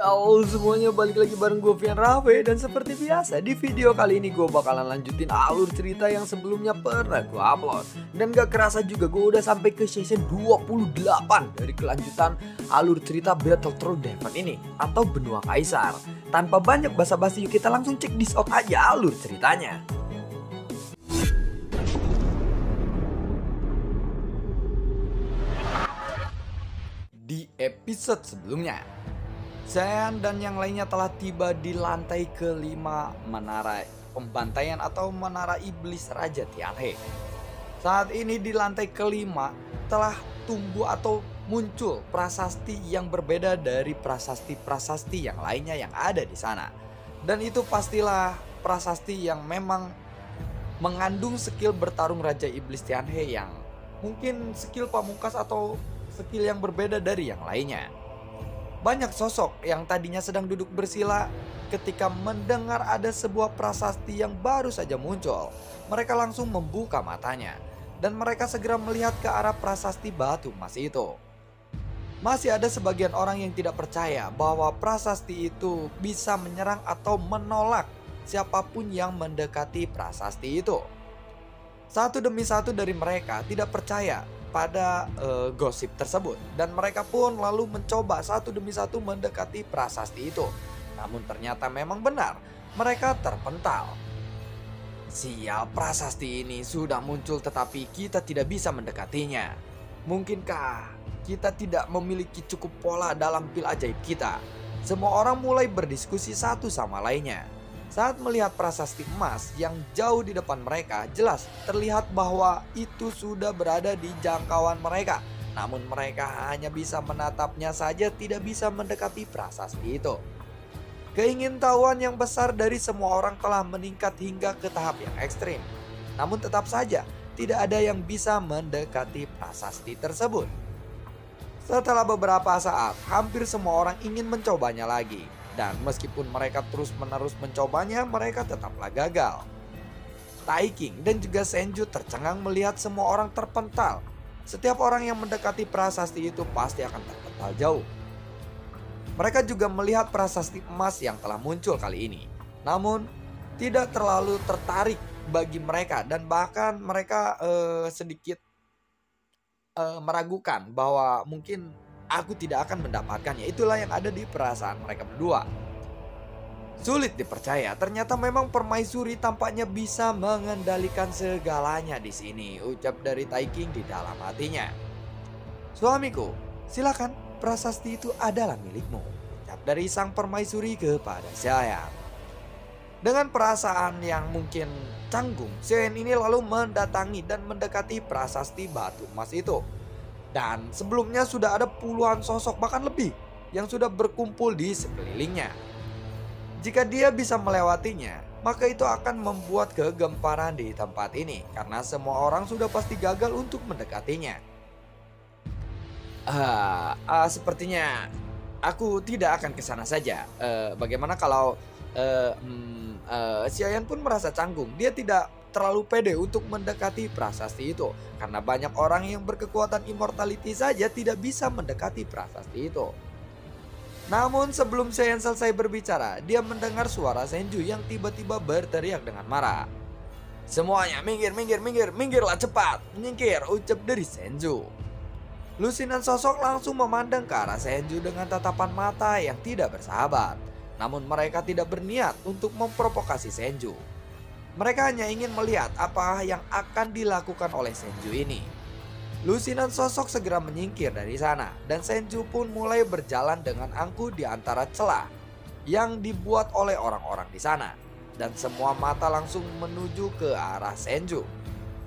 Halo semuanya, balik lagi bareng gue Vian Rafe. Dan seperti biasa di video kali ini gue bakalan lanjutin alur cerita yang sebelumnya pernah gue upload. Dan gak kerasa juga gue udah sampai ke season 28 dari kelanjutan alur cerita Battle Through Devon ini, atau Benua Kaisar. Tanpa banyak basa-basi, yuk kita langsung cek this out aja alur ceritanya. Di episode sebelumnya, Zean dan yang lainnya telah tiba di lantai kelima menara pembantaian atau menara iblis Raja Tianhe. Saat ini di lantai kelima telah tumbuh atau muncul prasasti yang berbeda dari prasasti-prasasti yang lainnya yang ada di sana. Dan itu pastilah prasasti yang memang mengandung skill bertarung Raja Iblis Tianhe yang mungkin skill pamungkas atau skill yang berbeda dari yang lainnya. Banyak sosok yang tadinya sedang duduk bersila ketika mendengar ada sebuah prasasti yang baru saja muncul. Mereka langsung membuka matanya dan mereka segera melihat ke arah prasasti batu emas itu. Masih ada sebagian orang yang tidak percaya bahwa prasasti itu bisa menyerang atau menolak siapapun yang mendekati prasasti itu. Satu demi satu dari mereka tidak percaya pada gosip tersebut, dan mereka pun lalu mencoba satu demi satu mendekati prasasti itu. Namun ternyata memang benar, mereka terpental. Sial, prasasti ini sudah muncul tetapi kita tidak bisa mendekatinya. Mungkinkah kita tidak memiliki cukup pola dalam pil ajaib kita? Semua orang mulai berdiskusi satu sama lainnya. Saat melihat prasasti emas yang jauh di depan mereka, jelas terlihat bahwa itu sudah berada di jangkauan mereka. Namun mereka hanya bisa menatapnya saja, tidak bisa mendekati prasasti itu. Keingintahuan yang besar dari semua orang telah meningkat hingga ke tahap yang ekstrim. Namun tetap saja tidak ada yang bisa mendekati prasasti tersebut. Setelah beberapa saat, hampir semua orang ingin mencobanya lagi. Dan meskipun mereka terus-menerus mencobanya, mereka tetaplah gagal. Tai King dan juga Senju tercengang melihat semua orang terpental. Setiap orang yang mendekati prasasti itu pasti akan terpental jauh. Mereka juga melihat prasasti emas yang telah muncul kali ini. Namun tidak terlalu tertarik bagi mereka, dan bahkan mereka sedikit meragukan bahwa mungkin aku tidak akan mendapatkannya. Itulah yang ada di perasaan mereka berdua. Sulit dipercaya, ternyata memang permaisuri tampaknya bisa mengendalikan segalanya di sini, ucap dari Tai King di dalam hatinya. Suamiku, silakan, prasasti itu adalah milikmu, ucap dari sang permaisuri kepada Zean. Dengan perasaan yang mungkin canggung, Zean ini lalu mendatangi dan mendekati prasasti batu emas itu. Dan sebelumnya sudah ada puluhan sosok, bahkan lebih, yang sudah berkumpul di sekelilingnya. Jika dia bisa melewatinya, maka itu akan membuat kegemparan di tempat ini, karena semua orang sudah pasti gagal untuk mendekatinya. Sepertinya aku tidak akan ke sana saja. Bagaimana kalau Xiayan pun merasa canggung. Dia tidak terlalu pede untuk mendekati prasasti itu, karena banyak orang yang berkekuatan immortality saja tidak bisa mendekati prasasti itu. Namun sebelum Xiayan selesai berbicara, dia mendengar suara Senju yang tiba-tiba berteriak dengan marah. Semuanya minggir, minggir, minggir, minggirlah cepat, menyingkir, ucap dari Senju. Lusinan sosok langsung memandang ke arah Senju dengan tatapan mata yang tidak bersahabat. Namun mereka tidak berniat untuk memprovokasi Senju. Mereka hanya ingin melihat apa yang akan dilakukan oleh Senju ini. Lusinan sosok segera menyingkir dari sana, dan Senju pun mulai berjalan dengan angkuh di antara celah yang dibuat oleh orang-orang di sana. Dan semua mata langsung menuju ke arah Senju.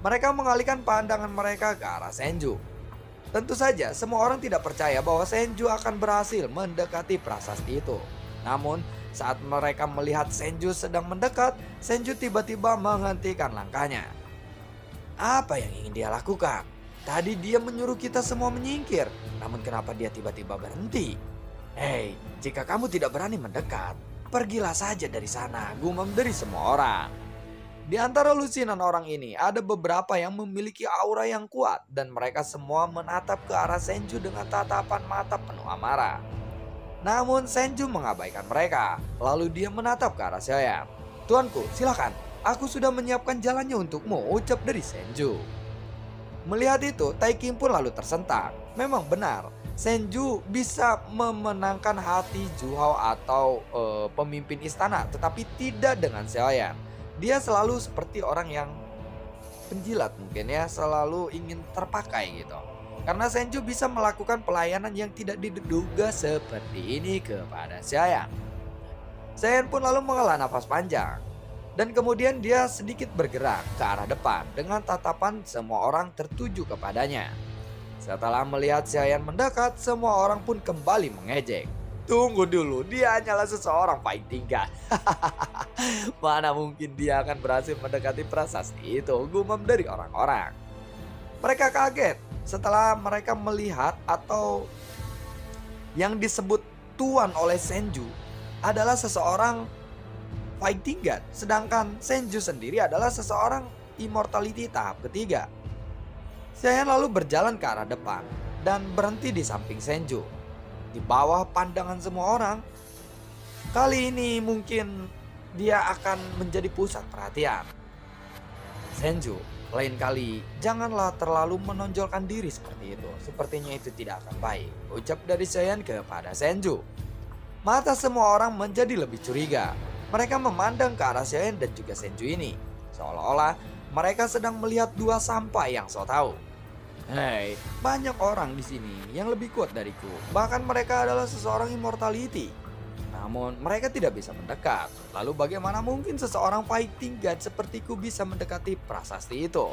Mereka mengalihkan pandangan mereka ke arah Senju. Tentu saja semua orang tidak percaya bahwa Senju akan berhasil mendekati prasasti itu. Namun saat mereka melihat Senju sedang mendekat, Senju tiba-tiba menghentikan langkahnya. Apa yang ingin dia lakukan? Tadi dia menyuruh kita semua menyingkir, namun kenapa dia tiba-tiba berhenti? Hei, jika kamu tidak berani mendekat, pergilah saja dari sana, gumam dari semua orang. Di antara lusinan orang ini ada beberapa yang memiliki aura yang kuat, dan mereka semua menatap ke arah Senju dengan tatapan mata penuh amarah. Namun Senju mengabaikan mereka. Lalu dia menatap ke arah Xiaoyan. "Tuanku, silakan. Aku sudah menyiapkan jalannya untukmu," ucap dari Senju. Melihat itu, Taiking pun lalu tersentak. Memang benar, Senju bisa memenangkan hati Juhao atau pemimpin istana, tetapi tidak dengan Xiaoyan. Dia selalu seperti orang yang penjilat mungkin ya, selalu ingin terpakai gitu. Karena Senju bisa melakukan pelayanan yang tidak diduga seperti ini kepada Xiaoyan. Xiaoyan pun lalu menghela nafas panjang. Dan kemudian dia sedikit bergerak ke arah depan dengan tatapan semua orang tertuju kepadanya. Setelah melihat Xiaoyan mendekat, semua orang pun kembali mengejek. "Tunggu dulu, dia hanyalah seseorang fighting god." "Mana mungkin dia akan berhasil mendekati prasasti itu," gumam dari orang-orang. Mereka kaget setelah mereka melihat atau yang disebut tuan oleh Senju adalah seseorang fighting god, sedangkan Senju sendiri adalah seseorang immortality tahap ketiga. Xiaoyan lalu berjalan ke arah depan dan berhenti di samping Senju. Di bawah pandangan semua orang, kali ini mungkin dia akan menjadi pusat perhatian. "Senju, lain kali janganlah terlalu menonjolkan diri seperti itu. Sepertinya itu tidak akan baik," ucap dari Xiaoyan kepada Senju. Mata semua orang menjadi lebih curiga. Mereka memandang ke arah Xiaoyan dan juga Senju ini, seolah-olah mereka sedang melihat dua sampai yang so tahu. "Hei, banyak orang di sini yang lebih kuat dariku. Bahkan mereka adalah seseorang immortality. Namun mereka tidak bisa mendekat. Lalu bagaimana mungkin seseorang fighting god sepertiku bisa mendekati prasasti itu?"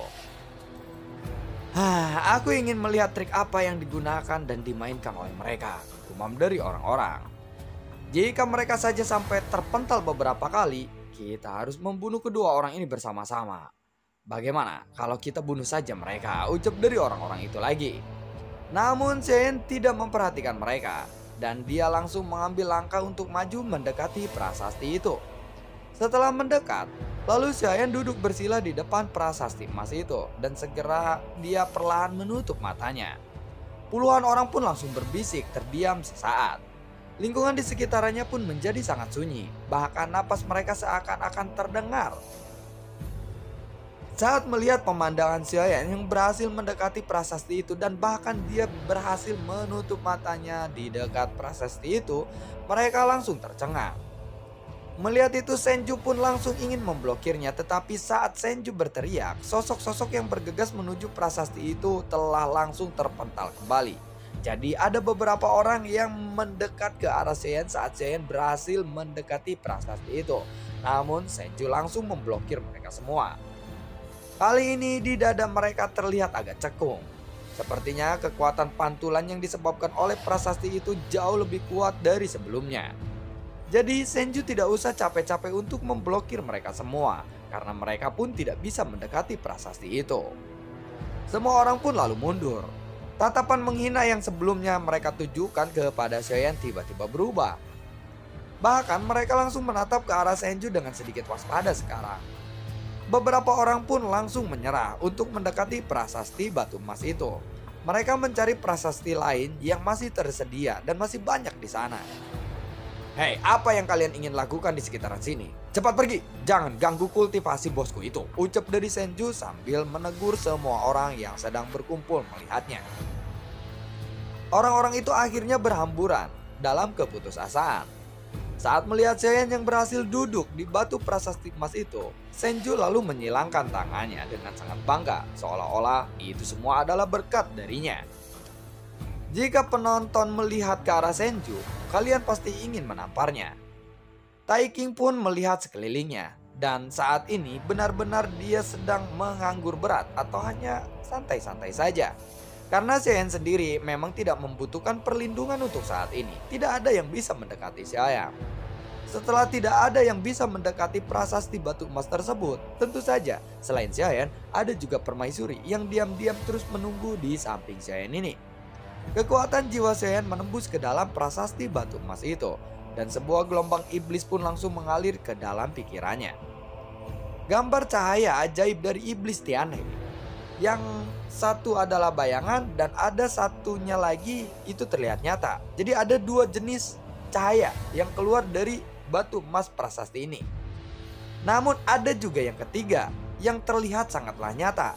Aku ingin melihat trik apa yang digunakan dan dimainkan oleh mereka," gumam dari orang-orang. "Jika mereka saja sampai terpental beberapa kali, kita harus membunuh kedua orang ini bersama-sama. Bagaimana kalau kita bunuh saja mereka?" ucap dari orang-orang itu lagi. Namun Xiaoyan tidak memperhatikan mereka dan dia langsung mengambil langkah untuk maju mendekati prasasti itu. Setelah mendekat, lalu Xiaoyan duduk bersila di depan prasasti emas itu dan segera dia perlahan menutup matanya. Puluhan orang pun langsung berbisik terdiam sesaat. Lingkungan di sekitarnya pun menjadi sangat sunyi, bahkan napas mereka seakan-akan terdengar. Saat melihat pemandangan Xiaoyan yang berhasil mendekati prasasti itu dan bahkan dia berhasil menutup matanya di dekat prasasti itu, mereka langsung tercengang. Melihat itu Senju pun langsung ingin memblokirnya, tetapi saat Senju berteriak, sosok-sosok yang bergegas menuju prasasti itu telah langsung terpental kembali. Jadi ada beberapa orang yang mendekat ke arah Xiaoyan saat Xiaoyan berhasil mendekati prasasti itu. Namun Senju langsung memblokir mereka semua. Kali ini di dada mereka terlihat agak cekung. Sepertinya kekuatan pantulan yang disebabkan oleh prasasti itu jauh lebih kuat dari sebelumnya. Jadi Senju tidak usah capek-capek untuk memblokir mereka semua, karena mereka pun tidak bisa mendekati prasasti itu. Semua orang pun lalu mundur. Tatapan menghina yang sebelumnya mereka tujukan kepada Xiaoyan tiba-tiba berubah. Bahkan mereka langsung menatap ke arah Senju dengan sedikit waspada sekarang. Beberapa orang pun langsung menyerah untuk mendekati prasasti batu emas itu. Mereka mencari prasasti lain yang masih tersedia dan masih banyak di sana. "Hei, apa yang kalian ingin lakukan di sekitaran sini? Cepat pergi, jangan ganggu kultivasi bosku itu," ucap dari Senju sambil menegur semua orang yang sedang berkumpul melihatnya. Orang-orang itu akhirnya berhamburan dalam keputusasaan. Saat melihat Xiaoyan yang berhasil duduk di batu prasasti emas itu, Senju lalu menyilangkan tangannya dengan sangat bangga, seolah-olah itu semua adalah berkat darinya. Jika penonton melihat ke arah Senju, kalian pasti ingin menamparnya. Taiking pun melihat sekelilingnya, dan saat ini benar-benar dia sedang menganggur berat atau hanya santai-santai saja. Karena Xiaoyan sendiri memang tidak membutuhkan perlindungan untuk saat ini. Tidak ada yang bisa mendekati Xiaoyan. Setelah tidak ada yang bisa mendekati prasasti batu emas tersebut, tentu saja selain Xiaoyan ada juga permaisuri yang diam-diam terus menunggu di samping Xiaoyan ini. Kekuatan jiwa Xiaoyan menembus ke dalam prasasti batu emas itu, dan sebuah gelombang iblis pun langsung mengalir ke dalam pikirannya. Gambar cahaya ajaib dari iblis Tianhe. Yang satu adalah bayangan dan ada satunya lagi itu terlihat nyata. Jadi ada dua jenis cahaya yang keluar dari batu emas prasasti ini. Namun ada juga yang ketiga yang terlihat sangatlah nyata.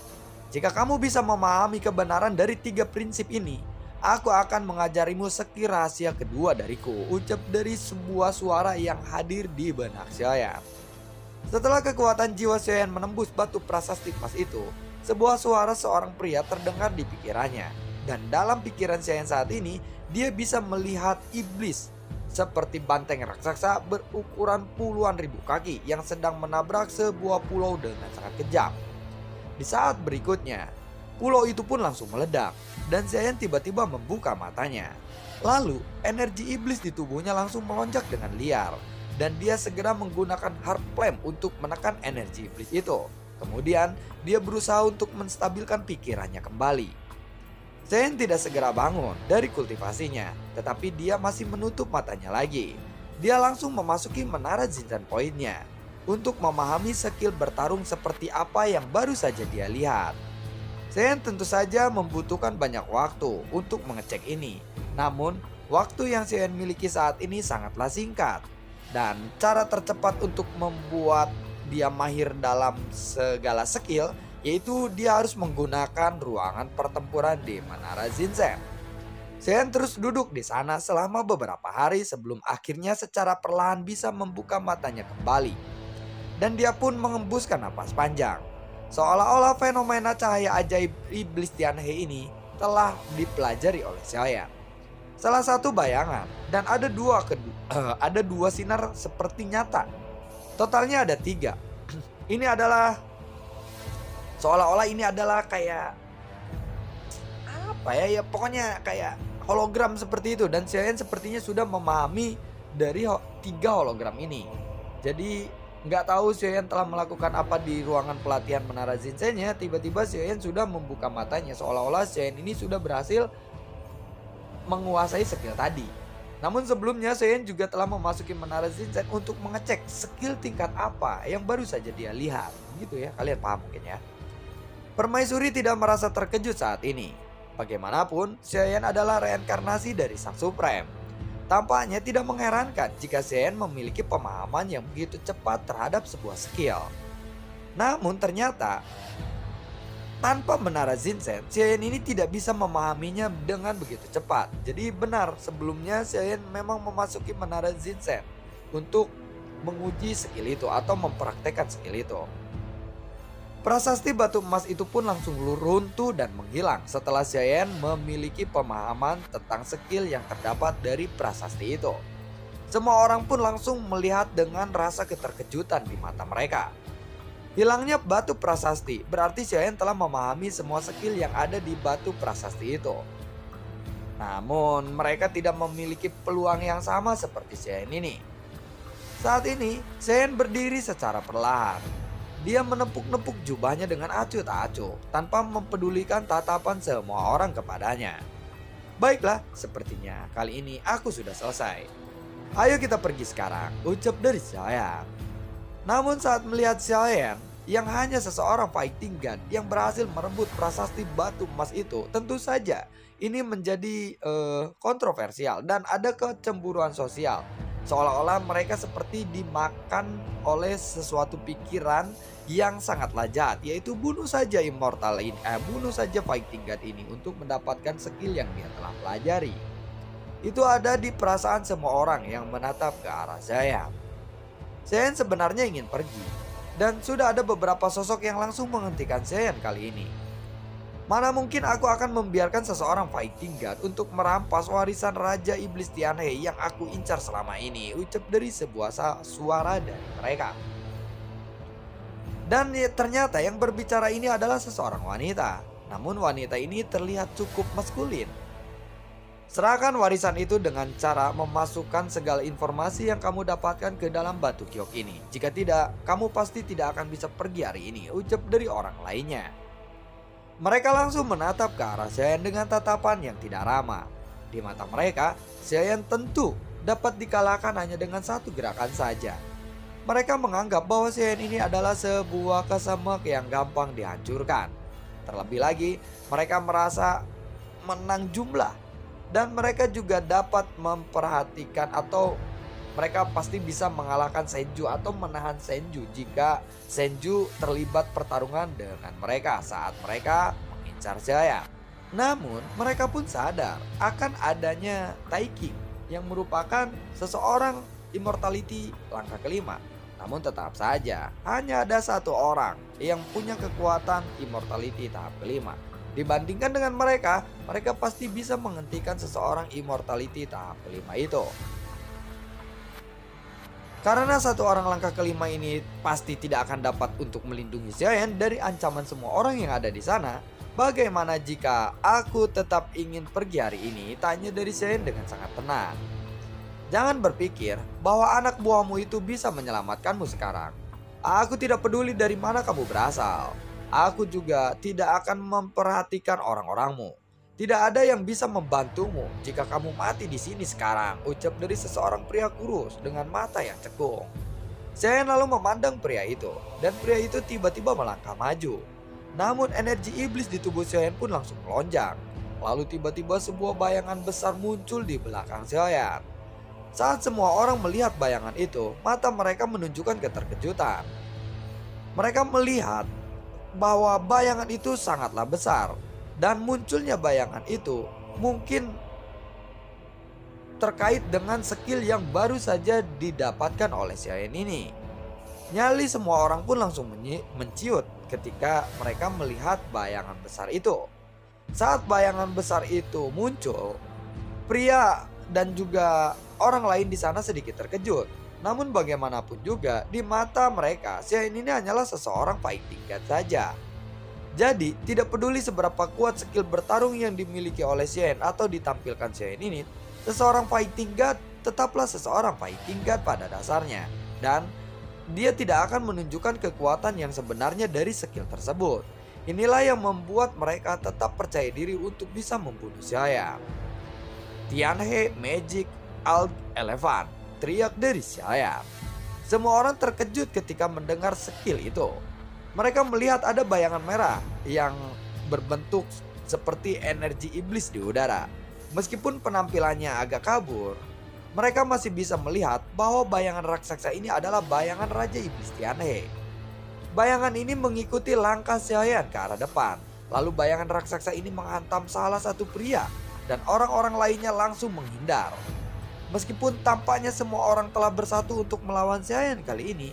Jika kamu bisa memahami kebenaran dari tiga prinsip ini, aku akan mengajarimu skill rahasia kedua dariku, ucap dari sebuah suara yang hadir di benak Xiaoyan. Setelah kekuatan jiwa Xiaoyan menembus batu prasasti emas itu, sebuah suara seorang pria terdengar di pikirannya. Dan dalam pikiran Xiaoyan saat ini, dia bisa melihat iblis seperti banteng raksasa berukuran puluhan ribu kaki yang sedang menabrak sebuah pulau dengan sangat kejam. Di saat berikutnya, pulau itu pun langsung meledak dan Xiaoyan tiba-tiba membuka matanya. Lalu, energi iblis di tubuhnya langsung melonjak dengan liar dan dia segera menggunakan hard flame untuk menekan energi iblis itu. Kemudian, dia berusaha untuk menstabilkan pikirannya kembali. Xiaoyan tidak segera bangun dari kultivasinya, tetapi dia masih menutup matanya lagi. Dia langsung memasuki menara Zinzan Point-nya untuk memahami skill bertarung seperti apa yang baru saja dia lihat. Xiaoyan tentu saja membutuhkan banyak waktu untuk mengecek ini. Namun, waktu yang Xiaoyan miliki saat ini sangatlah singkat. Dan cara tercepat untuk membuat dia mahir dalam segala skill yaitu dia harus menggunakan ruangan pertempuran di Menara Zinzan. Xiaoyan terus duduk di sana selama beberapa hari sebelum akhirnya secara perlahan bisa membuka matanya kembali. Dan dia pun mengembuskan napas panjang. Seolah-olah fenomena cahaya ajaib iblis Tianhe ini telah dipelajari oleh Xiaoyan. Salah satu bayangan dan ada dua sinar seperti nyata. Totalnya ada 3. Ini adalah seolah-olah ini adalah kayak apa ya, pokoknya kayak hologram seperti itu. Dan Xiaoyan sepertinya sudah memahami dari 3 hologram ini. Jadi nggak tahu Xiaoyan telah melakukan apa di ruangan pelatihan Menara Zinzan-nya. Tiba-tiba Xiaoyan sudah membuka matanya, seolah-olah Xiaoyan ini sudah berhasil menguasai skill tadi. Namun sebelumnya Xiaoyan juga telah memasuki Menara Zinzan untuk mengecek skill tingkat apa yang baru saja dia lihat. Gitu ya, kalian paham mungkin ya. Permaisuri tidak merasa terkejut saat ini. Bagaimanapun, Xiaoyan adalah reinkarnasi dari Sang Supreme. Tampaknya tidak mengherankan jika Xiaoyan memiliki pemahaman yang begitu cepat terhadap sebuah skill. Namun ternyata, tanpa Menara Zinzan, Xiaoyan ini tidak bisa memahaminya dengan begitu cepat. Jadi benar, sebelumnya Xiaoyan memang memasuki Menara Zinzan untuk menguji skill itu atau mempraktekkan skill itu. Prasasti batu emas itu pun langsung runtuh dan menghilang setelah Xiaoyan memiliki pemahaman tentang skill yang terdapat dari prasasti itu. Semua orang pun langsung melihat dengan rasa keterkejutan di mata mereka. Hilangnya batu prasasti berarti Xiaoyan telah memahami semua skill yang ada di batu prasasti itu. Namun mereka tidak memiliki peluang yang sama seperti Xiaoyan ini. Saat ini Xiaoyan berdiri secara perlahan. Dia menepuk-nepuk jubahnya dengan acuh tak acuh tanpa mempedulikan tatapan semua orang kepadanya. Baiklah, sepertinya kali ini aku sudah selesai. Ayo kita pergi sekarang, ucap dari Xiaoyan. Namun saat melihat Xiaoyan yang hanya seseorang fighting god yang berhasil merebut prasasti batu emas itu, tentu saja ini menjadi kontroversial dan ada kecemburuan sosial. Seolah-olah mereka seperti dimakan oleh sesuatu pikiran yang sangatlah jahat, yaitu bunuh saja immortal ini, bunuh saja fighting god ini untuk mendapatkan skill yang dia telah pelajari. Itu ada di perasaan semua orang yang menatap ke arah Xiaoyan. Xiaoyan sebenarnya ingin pergi, dan sudah ada beberapa sosok yang langsung menghentikan Xiaoyan kali ini. Mana mungkin aku akan membiarkan seseorang fighting god untuk merampas warisan Raja Iblis Tianhe yang aku incar selama ini, ucap dari sebuah suara dari mereka. Dan ternyata yang berbicara ini adalah seseorang wanita. Namun wanita ini terlihat cukup maskulin. Serahkan warisan itu dengan cara memasukkan segala informasi yang kamu dapatkan ke dalam batu kiok ini. Jika tidak, kamu pasti tidak akan bisa pergi hari ini, ucap dari orang lainnya. Mereka langsung menatap ke arah Xiaoyan dengan tatapan yang tidak ramah. Di mata mereka, Xiaoyan tentu dapat dikalahkan hanya dengan satu gerakan saja. Mereka menganggap bahwa Xiaoyan ini adalah sebuah kesemek yang gampang dihancurkan. Terlebih lagi, mereka merasa menang jumlah. Dan mereka juga dapat memperhatikan atau mereka pasti bisa mengalahkan Senju atau menahan Senju jika Senju terlibat pertarungan dengan mereka saat mereka mengincar Giant. Namun mereka pun sadar akan adanya Taiki yang merupakan seseorang immortality langkah kelima. Namun tetap saja hanya ada satu orang yang punya kekuatan immortality tahap kelima. Dibandingkan dengan mereka, mereka pasti bisa menghentikan seseorang immortality tahap kelima itu. Karena satu orang langkah kelima ini pasti tidak akan dapat untuk melindungi Giant dari ancaman semua orang yang ada di sana. Bagaimana jika aku tetap ingin pergi hari ini? Tanya dari Giant dengan sangat tenang. Jangan berpikir bahwa anak buahmu itu bisa menyelamatkanmu sekarang. Aku tidak peduli dari mana kamu berasal. Aku juga tidak akan memperhatikan orang-orangmu. Tidak ada yang bisa membantumu jika kamu mati di sini sekarang, ucap dari seseorang pria kurus dengan mata yang cekung. Giant lalu memandang pria itu, dan pria itu tiba-tiba melangkah maju. Namun energi iblis di tubuh Giant pun langsung melonjak. Lalu tiba-tiba sebuah bayangan besar muncul di belakang Giant. Saat semua orang melihat bayangan itu, mata mereka menunjukkan keterkejutan. Mereka melihat bahwa bayangan itu sangatlah besar. Dan munculnya bayangan itu mungkin terkait dengan skill yang baru saja didapatkan oleh Giant ini. Nyali semua orang pun langsung menciut ketika mereka melihat bayangan besar itu. Saat bayangan besar itu muncul, pria dan juga orang lain di sana sedikit terkejut. Namun bagaimanapun juga di mata mereka Giant ini hanyalah seseorang fighting god saja. Jadi tidak peduli seberapa kuat skill bertarung yang dimiliki oleh Giant atau ditampilkan Giant ini, seseorang fighting god tetaplah seseorang fighting god pada dasarnya. Dan dia tidak akan menunjukkan kekuatan yang sebenarnya dari skill tersebut. Inilah yang membuat mereka tetap percaya diri untuk bisa membunuh Giant. Tianhe Magic Alt Elephant, teriak dari Giant. Semua orang terkejut ketika mendengar skill itu. Mereka melihat ada bayangan merah yang berbentuk seperti energi iblis di udara. Meskipun penampilannya agak kabur, mereka masih bisa melihat bahwa bayangan raksasa ini adalah bayangan Raja Iblis Tianhe. Bayangan ini mengikuti langkah Giant ke arah depan. Lalu bayangan raksasa ini menghantam salah satu pria dan orang-orang lainnya langsung menghindar. Meskipun tampaknya semua orang telah bersatu untuk melawan Giant kali ini,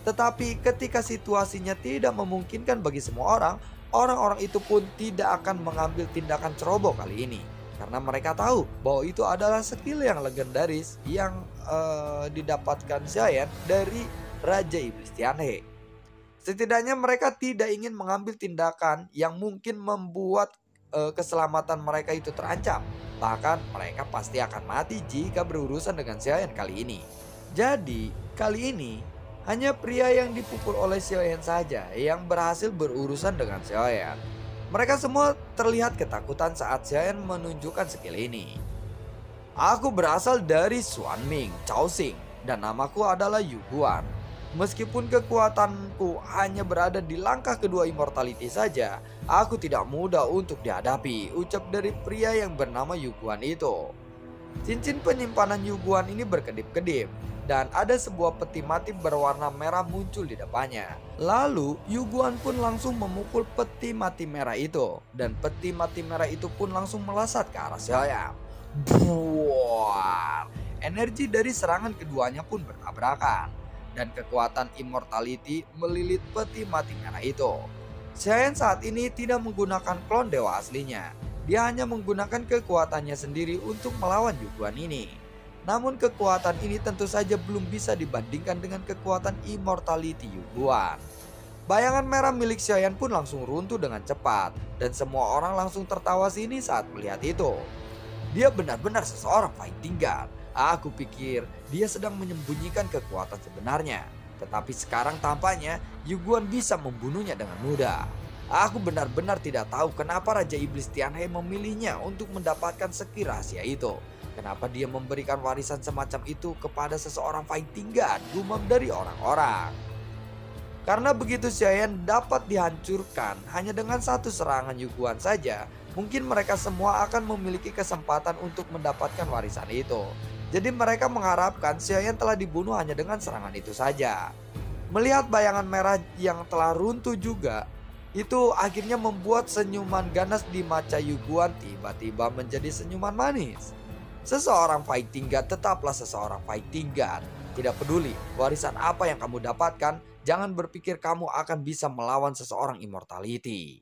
tetapi ketika situasinya tidak memungkinkan bagi semua orang, orang-orang itu pun tidak akan mengambil tindakan ceroboh kali ini. Karena mereka tahu bahwa itu adalah skill yang legendaris yang didapatkan Giant dari Raja Iblis Tianhe. Setidaknya mereka tidak ingin mengambil tindakan yang mungkin membuat keselamatan mereka itu terancam. Bahkan mereka pasti akan mati jika berurusan dengan Giant kali ini. Jadi kali ini hanya pria yang dipukul oleh Giant saja yang berhasil berurusan dengan Giant. Mereka semua terlihat ketakutan saat Giant menunjukkan skill ini. Aku berasal dari Xuanming, Chaoxing, dan namaku adalah Yu Guan. Meskipun kekuatanku hanya berada di langkah kedua immortality saja, aku tidak mudah untuk dihadapi, ucap dari pria yang bernama Yu Guan itu. Cincin penyimpanan Yu Guan ini berkedip-kedip, dan ada sebuah peti mati berwarna merah muncul di depannya. Lalu Yu Guan pun langsung memukul peti mati merah itu, dan peti mati merah itu pun langsung melesat ke arah Giant. Buar! Energi dari serangan keduanya pun bertabrakan, dan kekuatan immortality melilit peti mati merah itu. Giant saat ini tidak menggunakan klon dewa aslinya. Dia hanya menggunakan kekuatannya sendiri untuk melawan Yu Guan ini. Namun kekuatan ini tentu saja belum bisa dibandingkan dengan kekuatan immortality Yu Guan. Bayangan merah milik Giant pun langsung runtuh dengan cepat, dan semua orang langsung tertawa sini saat melihat itu. Dia benar-benar seseorang fighting god. Aku pikir dia sedang menyembunyikan kekuatan sebenarnya. Tetapi sekarang tampaknya Yu Guan bisa membunuhnya dengan mudah. Aku benar-benar tidak tahu kenapa Raja Iblis Tianhe memilihnya untuk mendapatkan skill rahasia itu. Kenapa dia memberikan warisan semacam itu kepada seseorang fighting god, gumam dari orang-orang. Karena begitu Giant dapat dihancurkan hanya dengan satu serangan Yu Guan saja, mungkin mereka semua akan memiliki kesempatan untuk mendapatkan warisan itu. Jadi mereka mengharapkan Xiaoyan telah dibunuh hanya dengan serangan itu saja. Melihat bayangan merah yang telah runtuh juga, itu akhirnya membuat senyuman ganas di mata Yuguan tiba-tiba menjadi senyuman manis. Seseorang fighting god tetaplah seseorang fighting god. Tidak peduli warisan apa yang kamu dapatkan, jangan berpikir kamu akan bisa melawan seseorang immortality.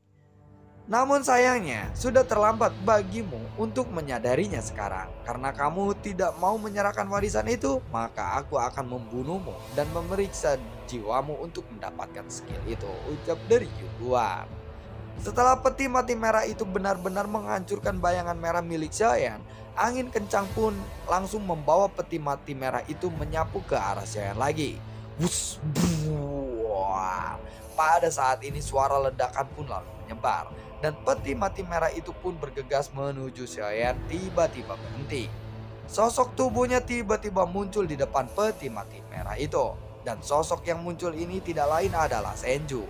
Namun sayangnya, sudah terlambat bagimu untuk menyadarinya sekarang. Karena kamu tidak mau menyerahkan warisan itu, maka aku akan membunuhmu dan memeriksa jiwamu untuk mendapatkan skill itu, ucap dari Yuguan. Setelah peti mati merah itu benar-benar menghancurkan bayangan merah milik Xiaoyan, angin kencang pun langsung membawa peti mati merah itu menyapu ke arah Xiaoyan lagi. Wus, buah. Pada saat ini suara ledakan pun lalu menyebar dan peti mati merah itu pun bergegas menuju Xiaoyan tiba-tiba berhenti. Sosok tubuhnya tiba-tiba muncul di depan peti mati merah itu. Dan sosok yang muncul ini tidak lain adalah Senju.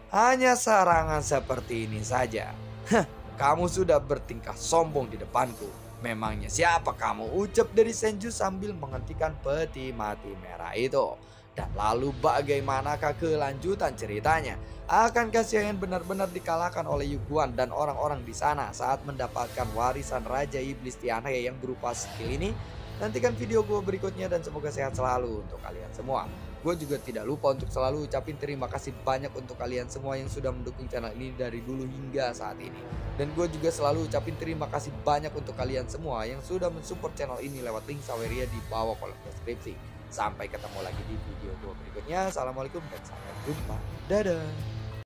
Hanya serangan seperti ini saja. Heh, kamu sudah bertingkah sombong di depanku. Memangnya siapa kamu? Ucap dari Senju sambil menghentikan peti mati merah itu. Dan lalu bagaimanakah kelanjutan ceritanya? Akankah Xiaoyan benar-benar dikalahkan oleh Yuguan dan orang-orang di sana saat mendapatkan warisan Raja Iblis Tianhe yang berupa skill ini? Nantikan video gue berikutnya dan semoga sehat selalu untuk kalian semua. Gue juga tidak lupa untuk selalu ucapin terima kasih banyak untuk kalian semua yang sudah mendukung channel ini dari dulu hingga saat ini. Dan gue juga selalu ucapin terima kasih banyak untuk kalian semua yang sudah mensupport channel ini lewat link Saweria di bawah kolom deskripsi. Sampai ketemu lagi di video gue berikutnya. Assalamualaikum dan sampai jumpa. Dadah.